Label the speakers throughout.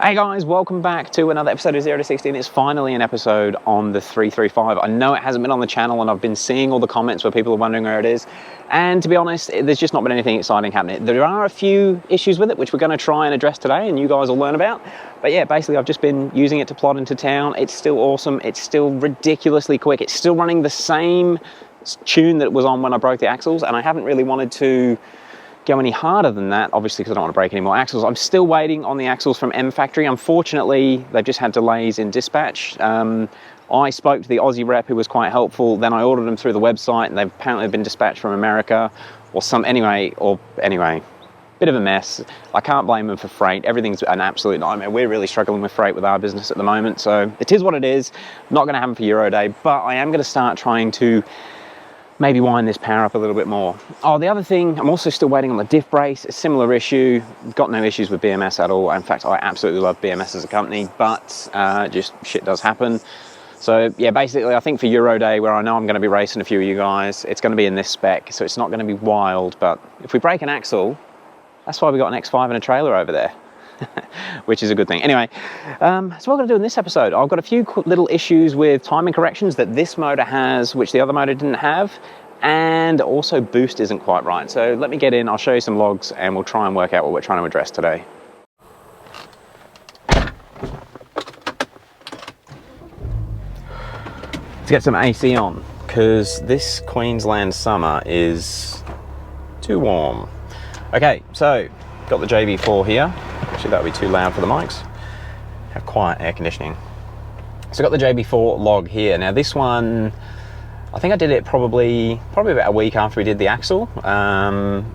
Speaker 1: Hey guys, welcome back to another episode of 0 to 60. It's finally an episode on the 335. I know it hasn't been on the channel and I've been seeing all the comments where people are wondering where it is. And to be honest, there's just not been anything exciting happening. There are a few issues with it, which we're going to try and address today and you guys will learn about. But yeah, basically I've just been using it to plod into town. It's still awesome. It's still ridiculously quick. It's still running the same tune that it was on when I broke the axles, and I haven't really wanted to go any harder than that, obviously, because I don't want to break any more axles. I'm still waiting on the axles from M Factory. Unfortunately, they've just had delays in dispatch. I spoke to the Aussie rep who was quite helpful. Then I ordered them through the website and they've apparently been dispatched from America or anyway, bit of a mess. I can't blame them for freight. Everything's an absolute nightmare. We're really struggling with freight with our business at the moment. So it is what it is. Not going to happen for Euro Day, but I am going to start trying to maybe wind this power up a little bit more. Oh, the other thing, I'm also still waiting on the diff brace. A similar issue. Got no issues with BMS at all. In fact, I absolutely love BMS as a company, but just shit does happen. So yeah, basically I think for Euro Day, where I know I'm going to be racing a few of you guys, it's going to be in this spec, so it's not going to be wild, but if we break an axle, that's why we got an X5 and a trailer over there. Which is a good thing. Anyway, so what I'm going to do in this episode, I've got a few little issues with timing corrections that this motor has, which the other motor didn't have, and also boost isn't quite right. So let me get in, I'll show you some logs, and we'll try and work out what we're trying to address today. Let's get some AC on, because this Queensland summer is too warm. Okay, so got the JB4 here. Actually, that would be too loud for the mics. Have quiet air conditioning. So I've got the JB4 log here. Now this one, I think I did it probably about a week after we did the axle. And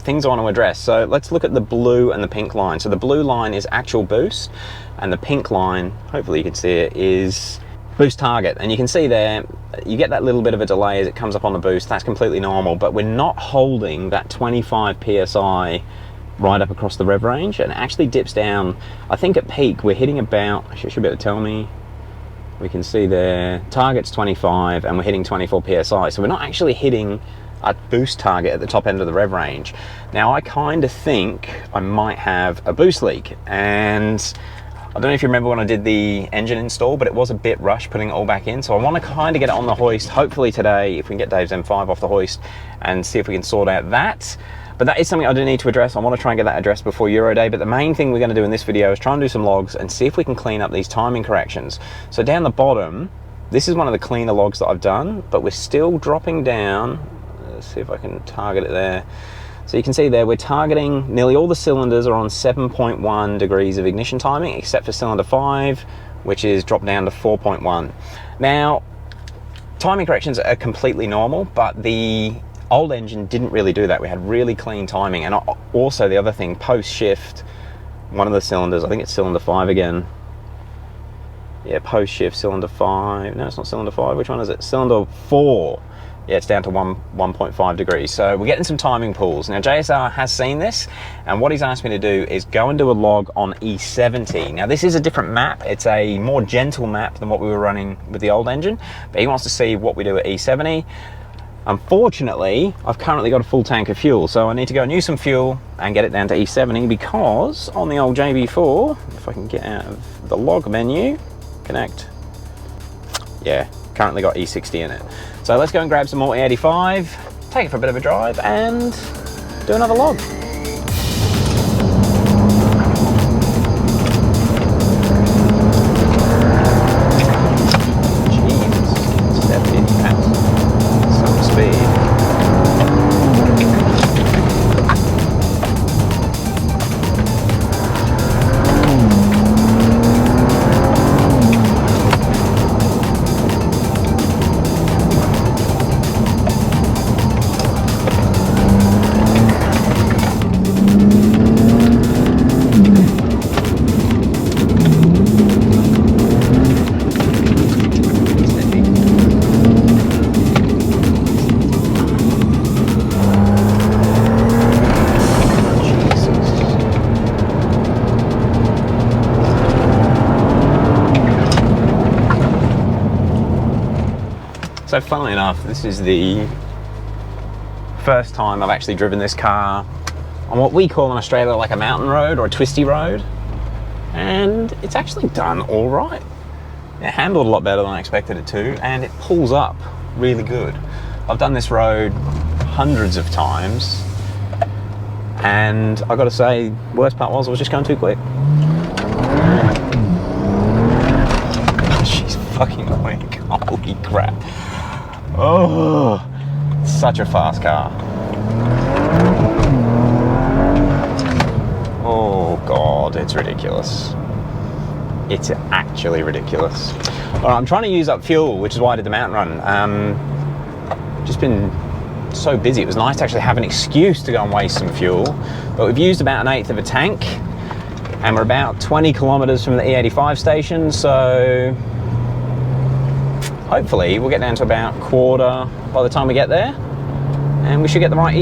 Speaker 1: things I want to address. So let's look at the blue and the pink line. So the blue line is actual boost, and the pink line, hopefully you can see it, is boost target. And you can see there, you get that little bit of a delay as it comes up on the boost. That's completely normal, but we're not holding that 25 PSI right up across the rev range, and it actually dips down. I think at peak we're hitting about, I should be able to tell me, we can see there, target's 25 and we're hitting 24 PSI. So we're not actually hitting a boost target at the top end of the rev range. Now I kind of think I might have a boost leak, and I don't know if you remember when I did the engine install, but it was a bit rushed putting it all back in. So I want to kind of get it on the hoist, hopefully today, if we can get Dave's M5 off the hoist and see if we can sort out that. But that is something I do need to address. I want to try and get that addressed before Euro Day. But the main thing we're going to do in this video is try and do some logs and see if we can clean up these timing corrections. So down the bottom, this is one of the cleaner logs that I've done, but we're still dropping down. Let's see if I can target it there. So you can see there, we're targeting nearly all the cylinders are on 7.1 degrees of ignition timing, except for cylinder 5, which is dropped down to 4.1. Now, timing corrections are completely normal, but the old engine didn't really do that. We had really clean timing. And also the other thing, post shift, one of the cylinders, I think it's cylinder 5 again. Yeah, post shift cylinder 5. No, it's not cylinder 5. Which one is it? Cylinder 4. Yeah, it's down to 1.5 degrees. So we're getting some timing pools. Now JSR has seen this, and what he's asked me to do is go and do a log on E70. Now this is a different map. It's a more gentle map than what we were running with the old engine, but he wants to see what we do at E70. Unfortunately, I've currently got a full tank of fuel, so I need to go and use some fuel and get it down to E70, because on the old JB4, if I can get out of the log menu, connect, yeah, currently got E60 in it. So let's go and grab some more E85, take it for a bit of a drive, and do another log. So funnily enough, this is the first time I've actually driven this car on what we call in Australia like a mountain road or a twisty road. and it's actually done all right. It handled a lot better than I expected it to, and it pulls up really good. I've done this road hundreds of times, and I gotta say, worst part was I was just going too quick. She's fucking quick, holy crap. Oh, such a fast car. Oh God, it's ridiculous. It's actually ridiculous. All right, I'm trying to use up fuel, which is why I did the mountain run. Just been so busy. It was nice to actually have an excuse to go and waste some fuel, but we've used about 1/8 of a tank, and we're about 20 kilometers from the E85 station, so hopefully we'll get down to about quarter by the time we get there, and we should get the right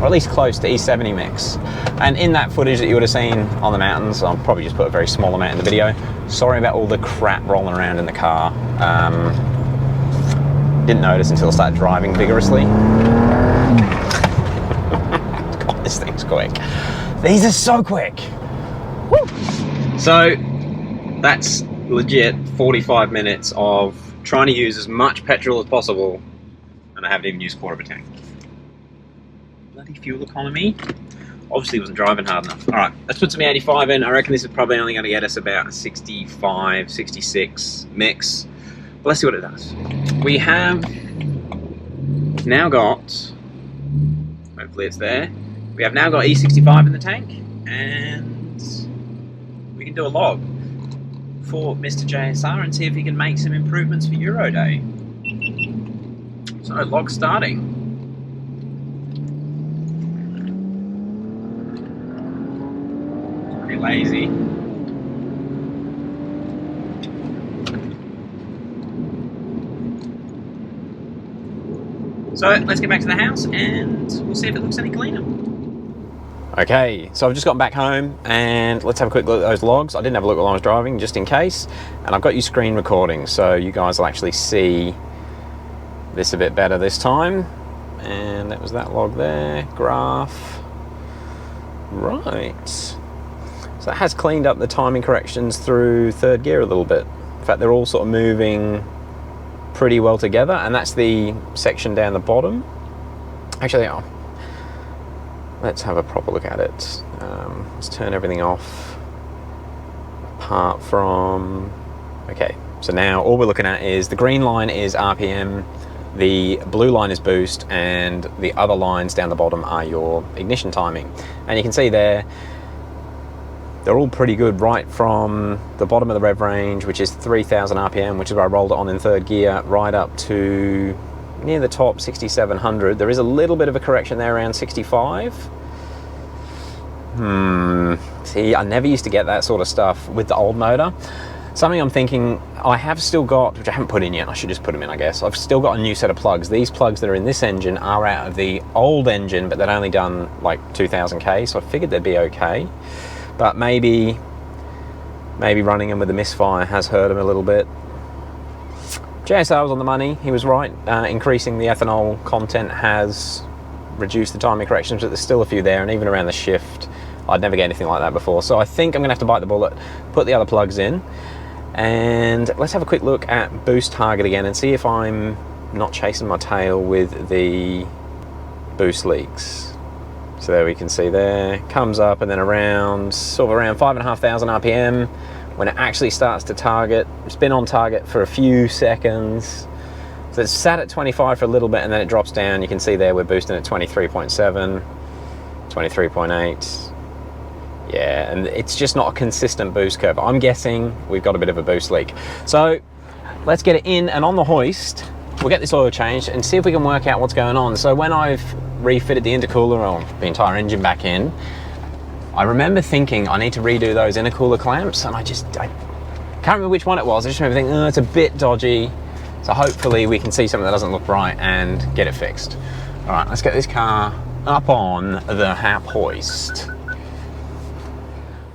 Speaker 1: or at least close to E70 mix. And in that footage that you would have seen on the mountains, I'll probably just put a very small amount in the video. Sorry about all the crap rolling around in the car. Didn't notice until I started driving vigorously. God, this thing's quick. These are so quick. Woo! So that's legit 45 minutes of trying to use as much petrol as possible, and I haven't even used quarter of a tank. Bloody fuel economy. Obviously wasn't driving hard enough. All right, let's put some E85 in. I reckon this is probably only going to get us about a 65, 66 mix. But let's see what it does. We have now got, hopefully it's there, we have now got E65 in the tank, and we can do a log for Mr. JSR and see if he can make some improvements for Euro Day. So log starting. Pretty lazy. So let's get back to the house and we'll see if it looks any cleaner. Okay, so I've just gotten back home and let's have a quick look at those logs. I didn't have a look while I was driving, just in case. And I've got you screen recording, so you guys will actually see this a bit better this time. And that was that log there, graph. Right. So it has cleaned up the timing corrections through third gear a little bit. In fact, they're all sort of moving pretty well together, and that's the section down the bottom. Actually, let's have a proper look at it. Let's turn everything off apart from, okay, so now all we're looking at is the green line is RPM, the blue line is boost, and the other lines down the bottom are your ignition timing. And you can see there, they're all pretty good right from the bottom of the rev range, which is 3000 RPM, which is where I rolled it on in third gear, right up to near the top, 6700. There is a little bit of a correction there around 65. See, I never used to get that sort of stuff with the old motor. Something I'm thinking, I have still got, which I haven't put in yet, I should just put them in I guess, I've still got a new set of plugs. These plugs that are in this engine are out of the old engine, but they'd only done like 2000k, so I figured they'd be okay. But maybe running them with the misfire has hurt him a little bit. JSR was on the money, he was right. Increasing the ethanol content has reduced the timing corrections, but there's still a few there, and even around the shift, I'd never get anything like that before. So I think I'm gonna have to bite the bullet, put the other plugs in, and let's have a quick look at boost target again and see if I'm not chasing my tail with the boost leaks. So there we can see there, comes up and then around, sort of around 5,500 RPM, when it actually starts to target. It's been on target for a few seconds. So it's sat at 25 for a little bit and then it drops down. You can see there we're boosting at 23.7, 23.8. Yeah, and it's just not a consistent boost curve. I'm guessing we've got a bit of a boost leak. So let's get it in and on the hoist. We'll get this oil changed and see if we can work out what's going on. So when I've refitted the intercooler or the entire engine back in, I remember thinking I need to redo those intercooler clamps, and I can't remember which one it was. I just remember thinking, oh, it's a bit dodgy. So hopefully we can see something that doesn't look right and get it fixed. All right, let's get this car up on the hap hoist.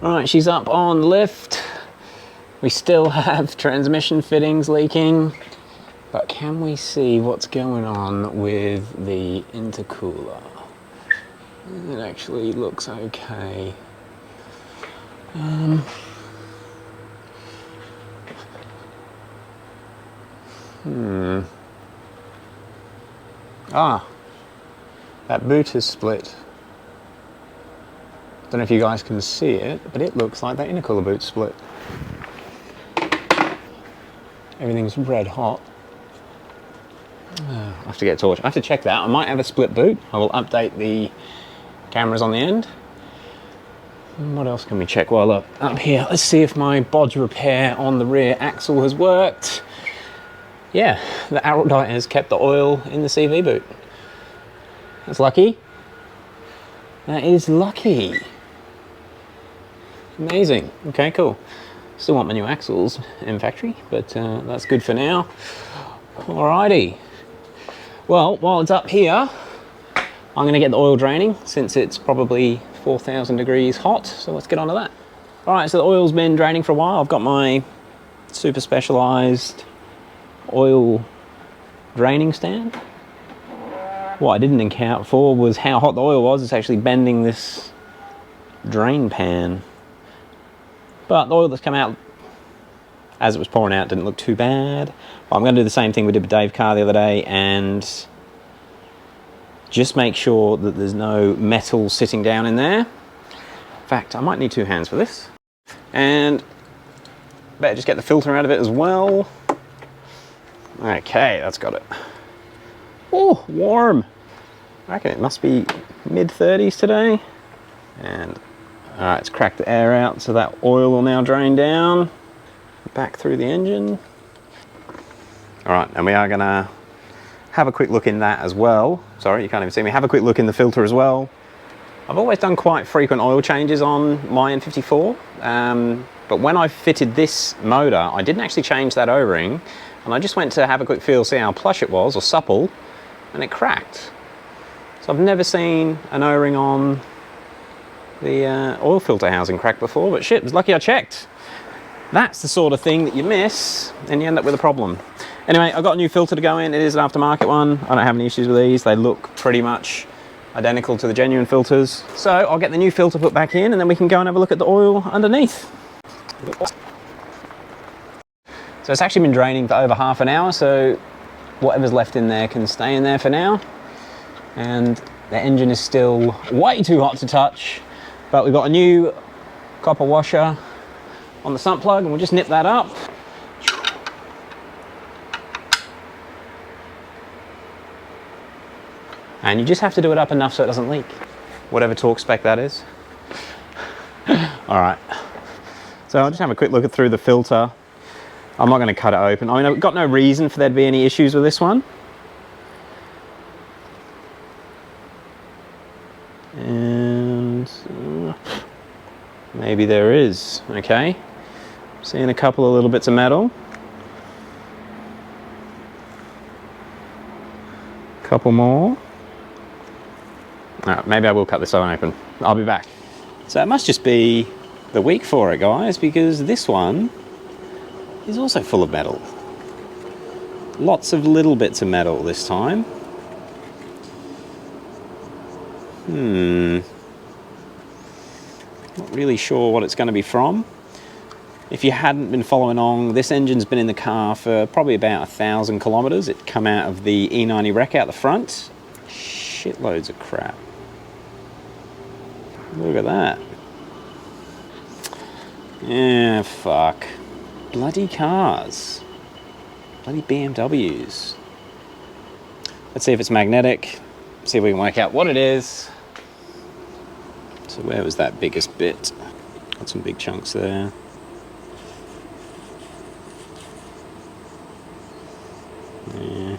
Speaker 1: All right, she's up on lift. We still have transmission fittings leaking, but can we see what's going on with the intercooler? It actually looks okay. Ah, that boot is split. Don't know if you guys can see it, but it looks like that intercooler boot's split. Everything's red hot. I have to get a torch. I have to check that. I might have a split boot. I will update the cameras on the end. And what else can we check while up here? Let's see if my bodge repair on the rear axle has worked. Yeah, the Ahhh has kept the oil in the CV boot. That's lucky. That is lucky. Amazing. Okay, cool. Still want my new axles in factory, but that's good for now. Alrighty. Well, while it's up here, I'm gonna get the oil draining since it's probably 4,000 degrees hot, so let's get on to that. Alright, so the oil's been draining for a while. I've got my super specialized oil draining stand. What I didn't account for was how hot the oil was. It's actually bending this drain pan. But the oil that's come out as it was pouring out didn't look too bad. Well, I'm going to do the same thing we did with Dave's car the other day and just make sure that there's no metal sitting down in there. In fact, I might need two hands for this. And better just get the filter out of it as well. Okay, that's got it. Oh, warm. I reckon it must be mid-30s today. And alright, it's cracked the air out, so that oil will now drain down back through the engine. Alright, and we are gonna have a quick look in that as well. Sorry, you can't even see me. Have a quick look in the filter as well. I've always done quite frequent oil changes on my N54, but when I fitted this motor, I didn't actually change that O-ring, and I just went to have a quick feel, see how plush it was, or supple, and it cracked. So I've never seen an O-ring on the oil filter housing crack before, but shit, it was lucky I checked. That's the sort of thing that you miss and you end up with a problem. Anyway, I've got a new filter to go in. It is an aftermarket one. I don't have any issues with these. They look pretty much identical to the genuine filters. So I'll get the new filter put back in and then we can go and have a look at the oil underneath. So it's actually been draining for over half an hour, so whatever's left in there can stay in there for now. And the engine is still way too hot to touch, but we've got a new copper washer on the sump plug and we'll just nip that up. And you just have to do it up enough so it doesn't leak. Whatever torque spec that is. All right. So I'll just have a quick look through the filter. I'm not going to cut it open. I mean, I've got no reason for there to be any issues with this one. And maybe there is. Okay. Seeing a couple of little bits of metal. Couple more. Alright, maybe I will cut this one open. I'll be back. So it must just be the week for it, guys, because this one is also full of metal. Lots of little bits of metal this time. Not really sure what it's going to be from. If you hadn't been following on, this engine's been in the car for probably about 1,000 kilometers. It come out of the E90 wreck out the front. Shitloads of crap. Look at that. Yeah, fuck. Bloody cars. Bloody BMWs. Let's see if it's magnetic. See if we can work out what it is. So where was that biggest bit? Got some big chunks there. Yeah.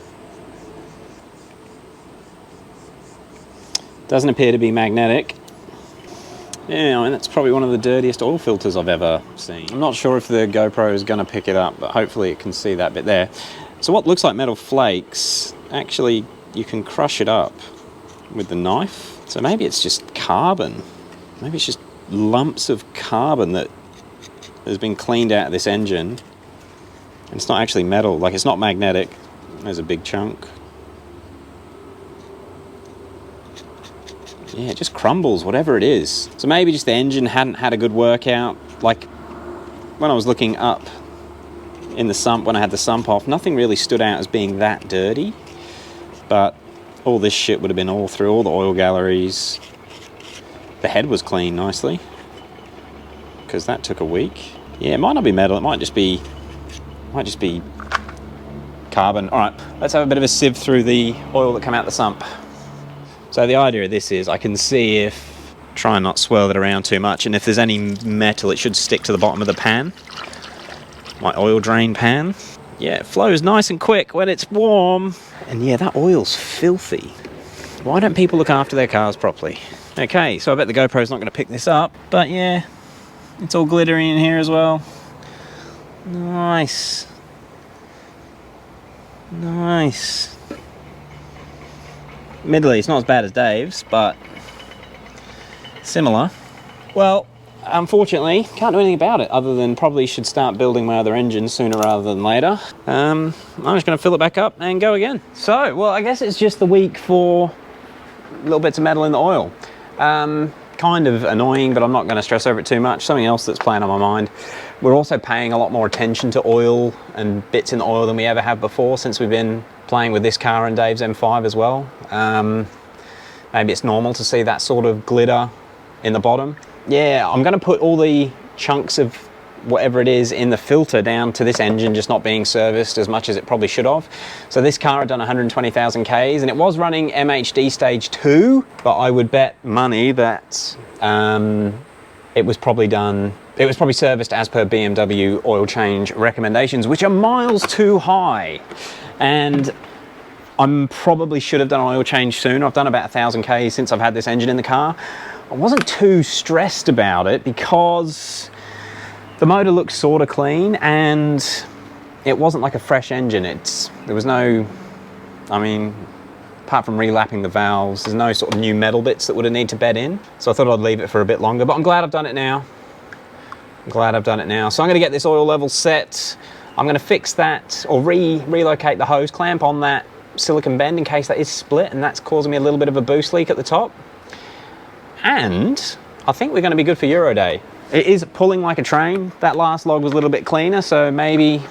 Speaker 1: Doesn't appear to be magnetic. Yeah, I mean, that's probably one of the dirtiest oil filters I've ever seen. I'm not sure if the GoPro is going to pick it up, but hopefully it can see that bit there. So what looks like metal flakes, actually you can crush it up with the knife. So maybe it's just carbon. Maybe it's just lumps of carbon that has been cleaned out of this engine. And it's not actually metal, like it's not magnetic. There's a big chunk. Yeah, it just crumbles, whatever it is. So maybe just the engine hadn't had a good workout. like when I was looking up in the sump, when I had the sump off, nothing really stood out as being that dirty, but all this shit would have been all through all the oil galleries. The head was clean nicely, because that took a week. Yeah, it might not be metal, it might just be carbon. All right, let's have a bit of a sieve through the oil that came out the sump. So the idea of this is I can see if, try and not swirl it around too much, and if there's any metal, it should stick to the bottom of the pan. My oil drain pan. Yeah, it flows nice and quick when it's warm. And yeah, that oil's filthy. Why don't people look after their cars properly? Okay, so I bet the GoPro's not going to pick this up, but yeah, it's all glittery in here as well. Nice. Nice. Admittedly, it's not as bad as Dave's, but similar. Well, unfortunately, can't do anything about it other than probably should start building my other engine sooner rather than later. I'm just going to fill it back up and go again. So, well, I guess it's just the week for little bits of metal in the oil. Kind of annoying, but I'm not going to stress over it too much. Something else that's playing on my mind. We're also paying a lot more attention to oil and bits in the oil than we ever have before since we've been playing with this car and Dave's M5 as well. Maybe it's normal to see that sort of glitter in the bottom. Yeah, I'm going to put all the chunks of whatever it is in the filter down to this engine just not being serviced as much as it probably should have. So this car had done 120,000 Ks and it was running MHD stage 2, but I would bet money that it was probably serviced as per BMW oil change recommendations, which are miles too high. And I probably should have done an oil change sooner. I've done about 1,000 Ks since I've had this engine in the car. I wasn't too stressed about it because the motor looked sort of clean and it wasn't like a fresh engine. There was no, I mean, apart from relapping the valves, there's no sort of new metal bits that would have need to bed in. So I thought I'd leave it for a bit longer, but I'm glad I've done it now. So I'm going to get this oil level set. I'm going to fix that or relocate the hose clamp on that silicon bend in case that is split and that's causing me a little bit of a boost leak at the top. And I think we're going to be good for Euro Day. It is pulling like a train. That last log was a little bit cleaner, so maybe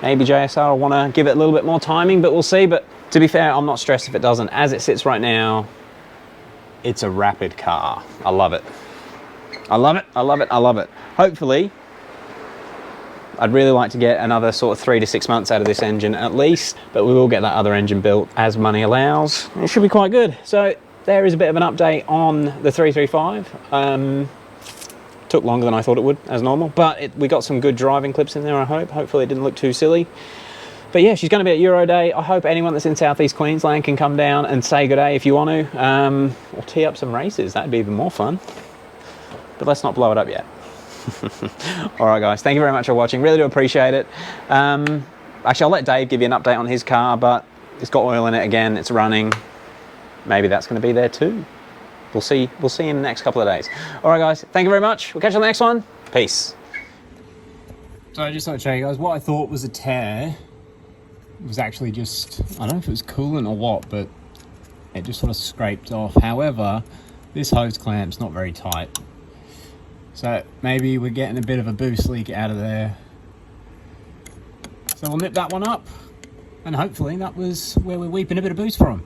Speaker 1: JSR will want to give it a little bit more timing, but we'll see. But to be fair, I'm not stressed if it doesn't. As it sits right now, it's a rapid car. I love it. I love it, I love it, I love it. Hopefully, I'd really like to get another sort of 3 to 6 months out of this engine at least, but we will get that other engine built as money allows. It should be quite good. So there is a bit of an update on the 335. Took longer than I thought it would, as normal, but we got some good driving clips in there, I hope. Hopefully it didn't look too silly. But yeah, she's going to be at Euro Day. I hope anyone that's in Southeast Queensland can come down and say good day if you want to, or tee up some races. That'd be even more fun. But let's not blow it up yet. All right, guys, thank you very much for watching. Really do appreciate it. Actually, I'll let Dave give you an update on his car, but it's got oil in it again. It's running. Maybe that's going to be there too. We'll see in the next couple of days. All right, guys, thank you very much. We'll catch you on the next one. Peace. So I just thought I'd show you guys what I thought was a tear. It was actually just, I don't know if it was coolant or what, but it just sort of scraped off. However, this hose clamp's not very tight. So maybe we're getting a bit of a boost leak out of there. So we'll nip that one up. And hopefully that was where we're weeping a bit of boost from.